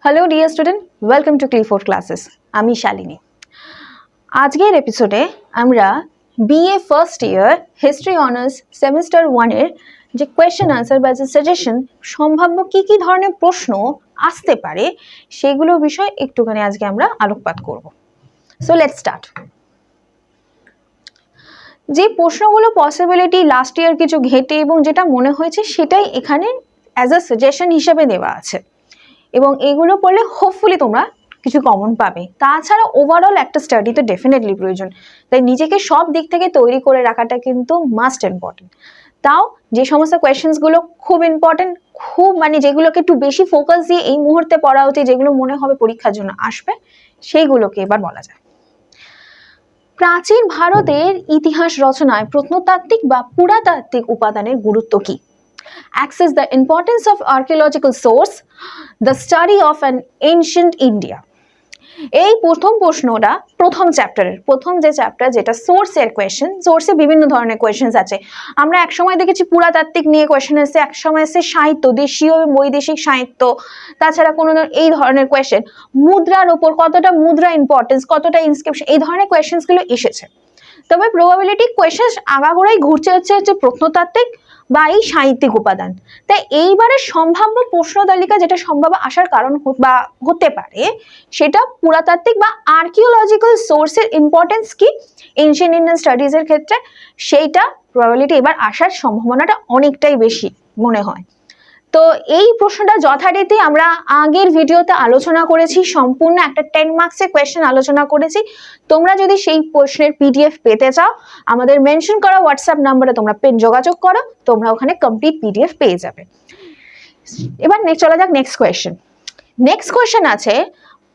Hello dear student, welcome to Clifford classes. আমি শালিনী। আজকের এপিসোডে আমরা BA first year history honours semester 1-এর যে কোয়েশ্চেন আনসার বা যে সাজেশন সম্ভাব্য কী কী ধরনের প্রশ্ন আসতে পারে সেগুলো বিষয়ে একটুখানি আজকে আমরা আলোকপাত করব। So let's start. যে প্রশ্নগুলো পসিবিলিটি লাস্ট ইয়ার কিছু ঘেটে এবং যেটা মনে হয়েছে সেটাই এখানে অ্যাজ আ সাজেশন হিসাবে দেওয়া আছে, এবং এগুলো পড়লে হোপফুলি তোমরা কিছু কমন পাবে। তাছাড়া ওভারঅল একটা স্টাডি তো ডেফিনেটলি প্রয়োজন, তাই নিজেকে সব দিক থেকে তৈরি করে রাখাটা কিন্তু মাস্ট ইম্পর্টেন্ট। তাও যে সমস্ত কোয়েশ্চেন্সগুলো খুব ইম্পর্টেন্ট, খুব যেগুলোকে একটু বেশি ফোকাস দিয়ে এই মুহূর্তে পড়া উচিত, যেগুলো মনে হবে পরীক্ষার জন্য আসবে, সেইগুলোকে এবার বলা যায়। প্রাচীন ভারতের ইতিহাস রচনায় প্রত্নতাত্ত্বিক বা পুরাতাত্ত্বিক উপাদানের গুরুত্ব কি? Access the importance of archaeological source, the study of an ancient India. এই প্রথম প্রশ্নটা প্রথম চ্যাপ্টারের প্রথম যে চ্যাপ্টার, যেটা সোর্সের কোয়েশ্চেন। সোর্সে বিভিন্ন ধরনের কোয়েশ্চেন আছে। আমরা একসময় দেখেছি পুরাতাত্ত্বিক নিয়ে কোয়েশ্চেন এসে, একসময় এসে সাহিত্য, দেশীয় এবং বৈদেশিক সাহিত্য, তাছাড়া কোনো এই ধরনের কোয়েশ্চেন। মুদ্রার ওপর কতটা মুদ্রা ইম্পর্টেন্স, কতটা ইনস্ক্রিপশন, এই ধরনের কোয়েশ্চেন্সগুলো এসেছে। তবে প্রবাবিলিটি কোয়েশ্চেন আগাগোড়াই ঘুরছে হচ্ছে প্রত্নতাত্ত্বিক বা এই সাহিত্যিক উপাদান। তাই এইবারের সম্ভাব্য প্রশ্ন তালিকা যেটা সম্ভাব্য আসার কারণ বা হতে পারে, সেটা পুরাতাত্ত্বিক বা আর্কিওলজিক্যাল সোর্সের ইম্পর্টেন্স কি এনশিয়েন্ট ইন্ডিয়ান স্টাডিজের ক্ষেত্রে, সেইটা প্রবাবিলিটি এবার আসার সম্ভাবনাটা অনেকটাই বেশি মনে হয়। তো এই প্রশ্নটা যথারীতি আমরা আগের ভিডিওতে আলোচনা করেছি, সম্পূর্ণ একটা 10 মার্কসের কোয়েশ্চেন আলোচনা করেছি। তোমরা যদি সেই প্রশ্নের পিডিএফ পেতে চাও, আমাদের মেনশন করা হোয়াটসঅ্যাপ নাম্বারে তোমরা যোগাযোগ করো, তোমরা ওখানে কমপ্লিট পিডিএফ পেয়ে যাবে। এবার চলা যাক নেক্সট কোয়েশ্চেন। নেক্সট কোয়েশ্চেন আছে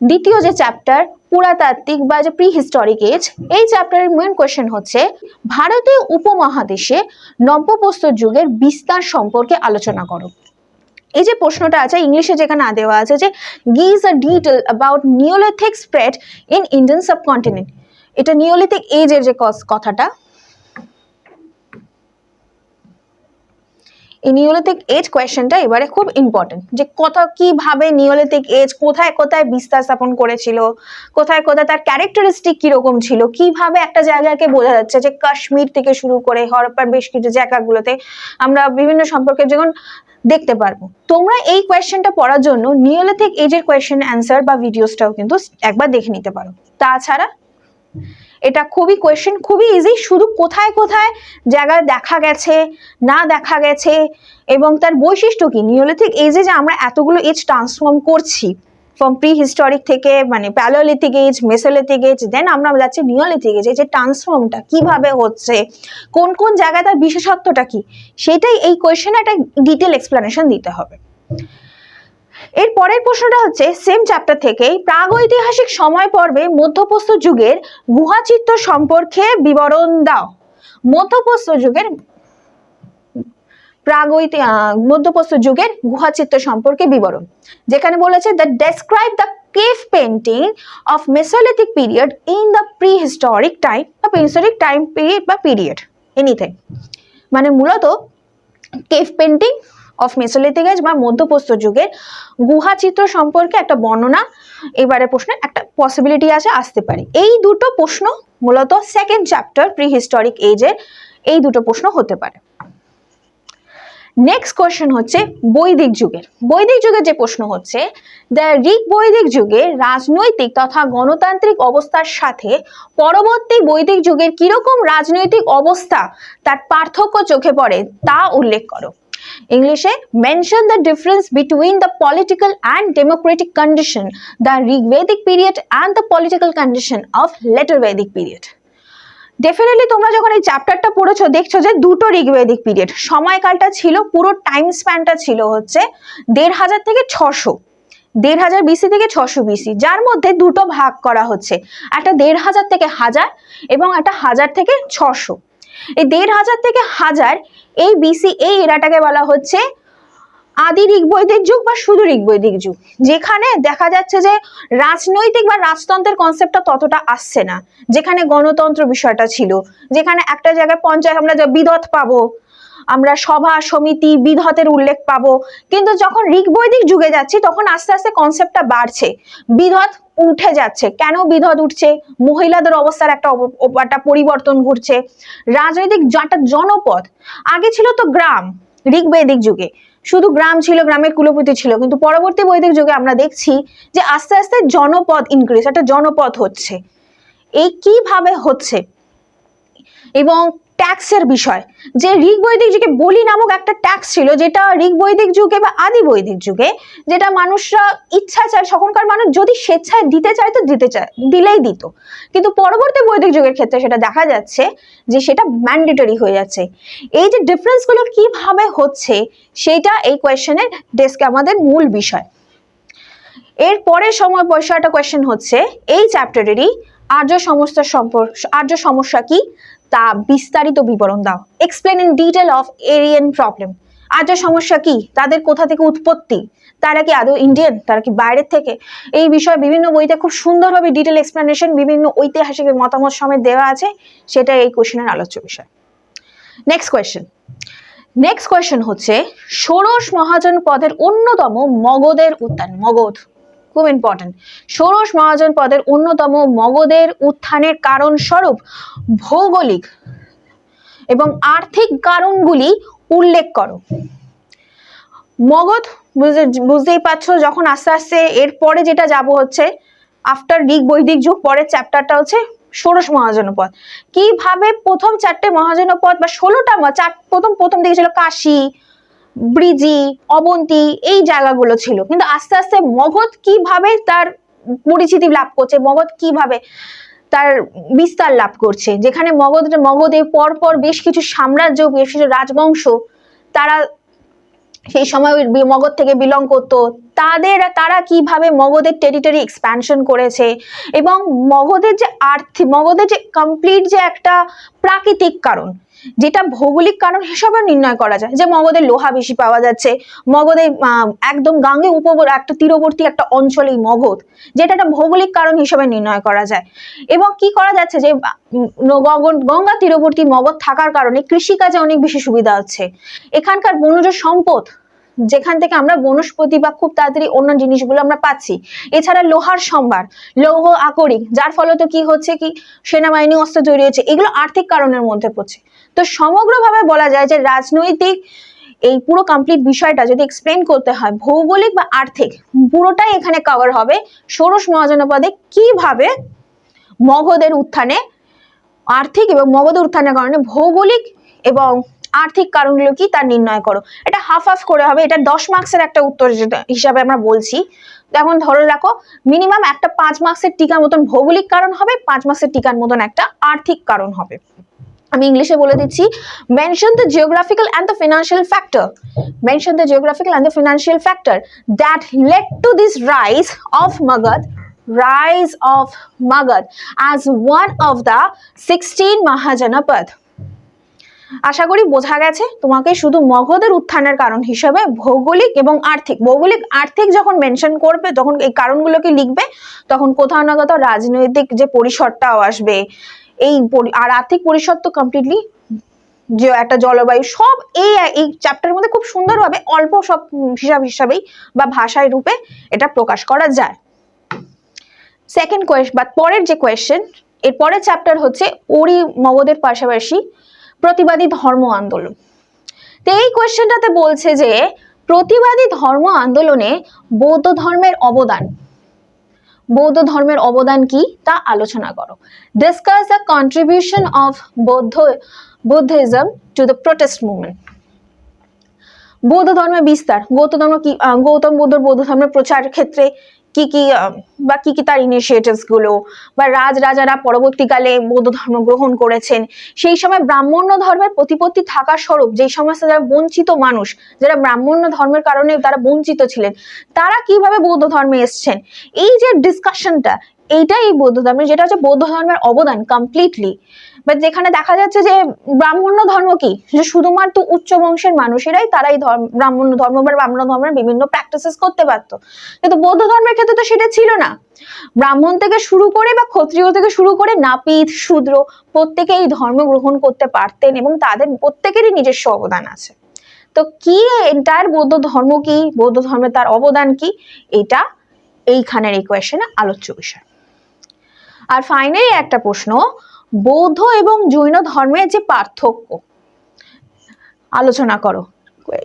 দ্বিতীয় যে চ্যাপ্টার পুরাতাত্ত্বিক বা যে প্রি হিস্টোরিক এজ, এই চ্যাপ্টারের মেন কোয়েশ্চেন হচ্ছে ভারতীয় উপমহাদেশে নব্যপ্রস্তর যুগের বিস্তার সম্পর্কে আলোচনা করো। এই যে প্রশ্নটা আছে ইংলিশে যেখানে দেওয়া আছে যে give a detail about neolithic spread in Indian subcontinent, এটা নিওলিথিক এজের যে কথাটা, এই নিওলিথিক এজ কোয়েশ্চেনটা এবারে খুব ইম্পর্টেন্ট, যে কিভাবে নিওলিথিক এজ কোথায় কোথায় বিস্তার স্থাপন করেছিল, কোথায় কোথায় তার ক্যারেক্টারিস্টিক কিরকম ছিল, কিভাবে একটা জায়গাকে বোঝা যাচ্ছে যে কাশ্মীর থেকে শুরু করে হরপ্পার বেশ কিছু জায়গাগুলোতে আমরা বিভিন্ন সম্পর্কে যখন দেখতে পারবো। তোমরা এই কোয়েশ্চেনটা পড়ার জন্য নিওলিথিক এজের কোয়েশ্চেন অ্যান্সার বা ভিডিওসটাও কিন্তু একবার দেখে নিতে পারো। তাছাড়া এটা খুবই ইজি, শুধু কোথায় কোথায় জায়গায় দেখা গেছে না দেখা গেছে এবং তার বৈশিষ্ট্য কি, নিওলিথিক এজে যে আমরা এতগুলো এজ ট্রান্সফর্ম করছি ফ্রম প্রি হিস্টোরিক থেকে প্যালিওলিথিক এজ, মেসোলিথিক এজ, দেন আমরা যাচ্ছি নিওলিথিক এজ, যে ট্রান্সফর্মটা কিভাবে হচ্ছে, কোন কোন জায়গায় তার বিশেষত্বটা কি, সেটাই এই কোয়েশ্চেনে একটা ডিটেল এক্সপ্লেনেশন দিতে হবে। এর পরের প্রশ্নটা হচ্ছে সেম চ্যাপ্টার থেকেই প্রাগৈতিহাসিক সময় পর্বে মধ্যপ্রস্তর যুগের গুহাচিত্র সম্পর্কে বিবরণ দাও। মধ্যপ্রস্তর যুগের গুহাচিত্র সম্পর্কে বিবরণ, যেখানে বলেছে the describe the cave painting of Mesolithic period in the prehistoric time বা প্রিহিস্টোরিক টাইম পিরিয়ড বা পিরিয়ড এনিথিং, মূলত cave painting of Mesolithic age বা মধ্যপ্রস্তর যুগের গুহাচিত্র সম্পর্কে একটা বর্ণনা এবারে প্রশ্নের একটা পসিবিলিটি আছে, আসতে পারে। এই দুটো প্রশ্ন মূলত সেকেন্ড চ্যাপ্টার প্রি হিস্টোরিক এজের এই দুটো প্রশ্ন হতে পারে। নেক্সট কোয়েশ্চেন হচ্ছে বৈদিক যুগের যে প্রশ্ন হচ্ছে দ্য ঋগ বৈদিক যুগের রাজনৈতিক তথা গণতান্ত্রিক অবস্থার সাথে পরবর্তী বৈদিক যুগের কিরকম রাজনৈতিক অবস্থা তার পার্থক্য চোখে পড়ে তা উল্লেখ করো। ইংলিশে mention the difference between the political and Democratic condition the Rigvedic period and the political condition of letter বৈদিক পিরিয়ড। ডেফিনেটলি তোমরা যখন এই চ্যাপ্টারটা পড়েছো দেখছো যে দুটো ঋগ্বেদিক পিরিয়ড, সময়কালটা ছিল, পুরো টাইম স্প্যানটা ছিল হচ্ছে 1500 থেকে 600, 1500 বিসি থেকে 600 বিসি, যার মধ্যে দুটো ভাগ করা হচ্ছে, একটা 1500 থেকে 1000 এবং একটা 1000 থেকে 600। এই 1500 থেকে 1000 এই বিসি এই এরাটাকে বলা হচ্ছে আদি ঋগ্বৈদিক যুগ বা শুধু ঋগ্বৈদিক যুগ, যেখানে দেখা যাচ্ছে যে রাজনৈতিক বা রাজতন্ত্রের কনসেপ্টটা ততটা আসছে না, যেখানে গণতন্ত্র বিষয়টা ছিল, যেখানে একটা জায়গায় পঞ্চায়েত আমরা বিদত পাবো, আমরা সভা সমিতি বিধতের উল্লেখ পাবো, কিন্তু যখন ঋগ বৈদিক যুগে যাচ্ছি তখন আস্তে আস্তে কনসেপ্টটা বাড়ছে, বিধত উঠে যাচ্ছে। কেন বিধত উঠছে? মহিলাদের অবস্থার একটা পরিবর্তন ঘটছে। রাজনৈতিক একটা জনপদ, আগে ছিল তো গ্রাম, ঋগ বৈদিক যুগে শুধু গ্রাম ছিল, গ্রামের কুলপতি ছিল, কিন্তু পরবর্তী বৈদিক যুগে আমরা দেখছি যে আস্তে আস্তে জনপদ ইনক্রিজ, একটা জনপদ হচ্ছে। এই কিভাবে হচ্ছে? এবং ট্যাক্সের বিষয়, যে ঋগ বৈদিক যুগে বলি নামক একটা ট্যাক্স ছিল, যেটা ঋগ বৈদিক যুগে বা আদি বৈদিক যুগে যেটা মানুষরা ইচ্ছা চায়, তখনকার মানুষ যদি স্বেচ্ছায় দিতে চায় তো দিলেই দিত, কিন্তু পরবর্তী বৈদিক যুগের ক্ষেত্রে সেটা দেখা যাচ্ছে যে সেটা ম্যান্ডেটরি হয়ে যাচ্ছে। এই যে ডিফারেন্স গুলো কিভাবে হচ্ছে সেটা এই কোয়েশ্চেনের ডেস্কে আমাদের মূল বিষয়। এর পরের সময় একটা কোয়েশ্চেন হচ্ছে এই চ্যাপ্টারেরই আর্য সমস্যা কি তা বিস্তারিত বিবরণ দাও। Explain in detail of Aryan problem. আর্য সমস্যা কি, তাদের কোথা থেকে উৎপত্তি, তারা কি আদৌ ইন্ডিয়ান, তারা কি বাইরের থেকে, এই বিষয়ে বিভিন্ন বইতে খুব সুন্দরভাবে ডিটেল এক্সপ্লেনেশন বিভিন্ন ঐতিহাসিক মতামত সমেত দেওয়া আছে, সেটা এই কোশ্চেনের আলোচ্য বিষয়। নেক্সট কোয়েশ্চেন হচ্ছে ষোড়শ মহাজন পদের অন্যতম মগধের উত্থান। মগধ খুব ইম্পর্টেন্ট। ষোড়শ মহাজন পদের অন্যতম মগধের উত্থানের কারণ স্বরূপ ভৌগোলিক এবং আর্থিক কারণগুলি উল্লেখ করো। মগধ বুঝতেই পারছো, যখন আস্তে আস্তে এরপরে যেটা যাব হচ্ছে আফটার ঋগ বৈদিক যুগ, পরের চ্যাপ্টারটা হচ্ছে ষোড়শ মহাজনপদ। কিভাবে প্রথম চারটে মহাজনপদ বা 16টা প্রথম দিকে ছিল কাশী, ব্রিজি, অবন্তী, এই জায়গাগুলো ছিল, কিন্তু আস্তে আস্তে মগধ কিভাবে তার পরিচিতি লাভ করছে, মগধ কিভাবে তার বিস্তার লাভ করছে, যেখানে মগধে পরপর বেশ কিছু সাম্রাজ্য, বেশ কিছু রাজবংশ তারা সেই সময় মগধ থেকে বিলং করতো, তারা কিভাবে মগধের টেরিটরি এক্সপ্যানশন করেছে, এবং মগধের যে কমপ্লিট যে একটা প্রাকৃতিক কারণ, যেটা ভৌগোলিক কারণ হিসাবে নির্ণয় করা যায়, যে মগধের লোহা বেশি পাওয়া যাচ্ছে, মগধের একদম গাঙ্গে একটা তীরবর্তী একটা অঞ্চলেই মগধ, যেটা একটা ভৌগোলিক কারণ হিসাবে নির্ণয় করা যায়। এবং কি করা যাচ্ছে যে গঙ্গা তীরবর্তী মগধ থাকার কারণে কৃষিকাজে অনেক বেশি সুবিধা হচ্ছে। এখানকার বনজ সম্পদ, যেখান থেকে আমরা বনস্পতি বা খুব তাড়াতাড়ি অন্য জিনিসগুলো আমরা পাচ্ছি, এছাড়া লোহার সম্ভার, লৌহ আকরিক, যার ফলে তো কি হচ্ছে কি সেনাবাহিনী অস্ত্র তৈরি হচ্ছে, এগুলো আর্থিক কারণের মধ্যে পড়ছে। তো সমগ্রভাবে বলা যায় যে রাজনৈতিক এই পুরো কমপ্লিট বিষয়টা যদি এক্সপ্লেন করতে হয়, ভৌগোলিক বা আর্থিক পুরোটাই এখানে কভার হবে। ষোড়শ মহাজনপদে কিভাবে মগধের উত্থানে আর্থিক এবং মগধের উত্থানের কারণে ভৌগোলিক এবং আর্থিক কারণগুলো কি তা নির্ণয় করো। এটা হাফ করে হবে, এটা 10 মার্কসের একটা উত্তর হিসাবে আমরা বলছি। এখন ধরে রাখো মিনিমাম একটা 5 মার্কসের টিকার মতন ভৌগোলিক কারণ হবে, 5 মার্কসের টিকার মতন একটা আর্থিক কারণ হবে। আমি ইংলিশে বলে দিচ্ছি, mention the geographical and the financial factor, mention the geographical and the financial factor that lead to this rise of Magad as one of the 16 Mahajanapad. আশা করি বোঝা গেছে তোমাকে। শুধু মগধের উত্থানের কারণ হিসেবে ভৌগোলিক এবং আর্থিক যখন মেনশন করবে, তখন এই কারণগুলোকে লিখবে, তখন কোথাও না কোথাও রাজনৈতিক যে পরিসরটাও আসবে, আর আর্থিক পরিসর তো কমপ্লিটলি যে একটা জলবায়ু, সব এই চ্যাপ্টারের মধ্যে খুব সুন্দরভাবে অল্প সব হিসাবেই বা ভাষায় রূপে এটা প্রকাশ করা যায়। সেকেন্ড কোয়েশ্চন বা পরের যে কোয়েশ্চেন, এর পরের চ্যাপ্টার হচ্ছে ওরি মগধের পাশাপাশি প্রতিবাদী ধর্ম আন্দোলন। তো এই কোয়েশ্চেনটাতে বলছে যে প্রতিবাদী ধর্ম আন্দোলনে বৌদ্ধ ধর্মের অবদান কি তা আলোচনা করো। Discuss the contribution of Buddhism to the protest movement. বৌদ্ধ ধর্মের বিস্তার, গৌতম বুদ্ধর বৌদ্ধ ধর্মের প্রচার ক্ষেত্রে কি কি তার ইনিশিয়েটিভস গুলো, বা রাজারা পরবর্তীকালে বৌদ্ধ ধর্ম গ্রহণ করেছেন, সেই সময় ব্রাহ্মণ্য ধর্মের প্রতিপত্তি থাকার স্বরূপ যে সমস্ত যারা বঞ্চিত মানুষ, যারা ব্রাহ্মণ্য ধর্মের কারণে তারা বঞ্চিত ছিলেন, তারা কিভাবে বৌদ্ধ ধর্মে এসছেন, এই যে ডিসকাশনটা, এইটাই এই বৌদ্ধ ধর্মের, যেটা হচ্ছে বৌদ্ধ ধর্মের অবদান কমপ্লিটলি বাট যেখানে দেখা যাচ্ছে যে ব্রাহ্মণ্য ধর্ম কি, যে শুধুমাত্র উচ্চ বংশের মানুষেরাই তারাই ব্রাহ্মণ্য ধর্ম বা ব্রাহ্মণ ধর্মের বিভিন্ন প্র্যাকটিসেস করতে পারতো, কিন্তু বৌদ্ধ ধর্মের ক্ষেত্রে তো সেটা ছিল না। ব্রাহ্মণ থেকে শুরু করে বা ক্ষত্রিয় থেকে শুরু করে নাপিত শূদ্র প্রত্যেকে এই ধর্ম গ্রহণ করতে পারতেন এবং তাদের প্রত্যেকেরই নিজস্ব অবদান আছে। তো কি এন্টায়ার বৌদ্ধ ধর্ম কি, বৌদ্ধ ধর্মে তার অবদান কি, এটা এইখানের এই কোয়েশ্চেনে আলোচ্য বিষয়। আর ফাইনালি একটা প্রশ্ন, বৌদ্ধ এবং জৈন ধর্মের যে পার্থক্য আলোচনা করো।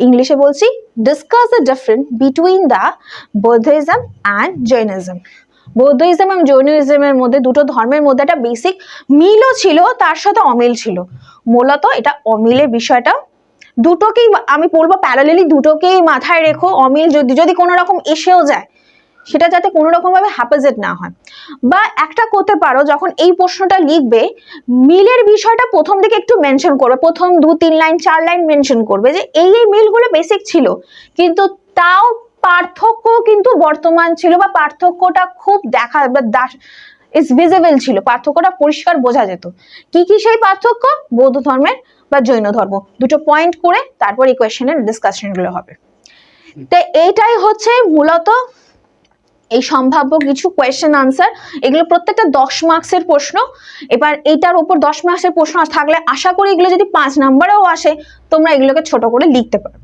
ইংলিশে বলছি, discuss the difference between the Buddhism and Jainism. Buddhism এবং জৈনিজমের মধ্যে, দুটো ধর্মের মধ্যে একটা বেসিক মিলও ছিল, তার সাথে অমিল ছিল। মূলত এটা অমিলের বিষয়টা দুটোকেই আমি বলবো প্যারালালি দুটোকেই মাথায় রেখো। অমিল যদি কোনো রকম এসেও যায় সেটা যাতে কোনো রকম ভাবে হ্যাপাজেট না হয়। বা একটা করতে পারো, যখন এই প্রশ্নটা লিখবে মিলের বিষয়টা প্রথম দিকে একটু মেনশন করবে, প্রথম 2-3 লাইন 4 লাইন মেনশন করবে যে এই মিলগুলো বেসিক ছিল, কিন্তু তাও পার্থক্য কিন্তু বর্তমান ছিল, বা পার্থক্যটা খুব দেখা ইজ ভিজিবল ছিল, পার্থক্যটা পরিষ্কার বোঝা যেত। কি কি সেই পার্থক্য, বৌদ্ধ ধর্মের বা জৈন ধর্ম, দুটো পয়েন্ট করে তারপর এই কোয়েশ্চেনের ডিসকাশন গুলো হবে। তো এইটাই হচ্ছে মূলত এই সম্ভাব্য কিছু কোয়েশ্চেন আনসার। এগুলো প্রত্যেকটা 10 মার্কসের প্রশ্ন। এবার এইটার উপর 10 মার্কসের প্রশ্ন থাকলে আশা করি এগুলো যদি 5 নাম্বারেও আসে তোমরা এগুলোকে ছোট করে লিখতে পারো।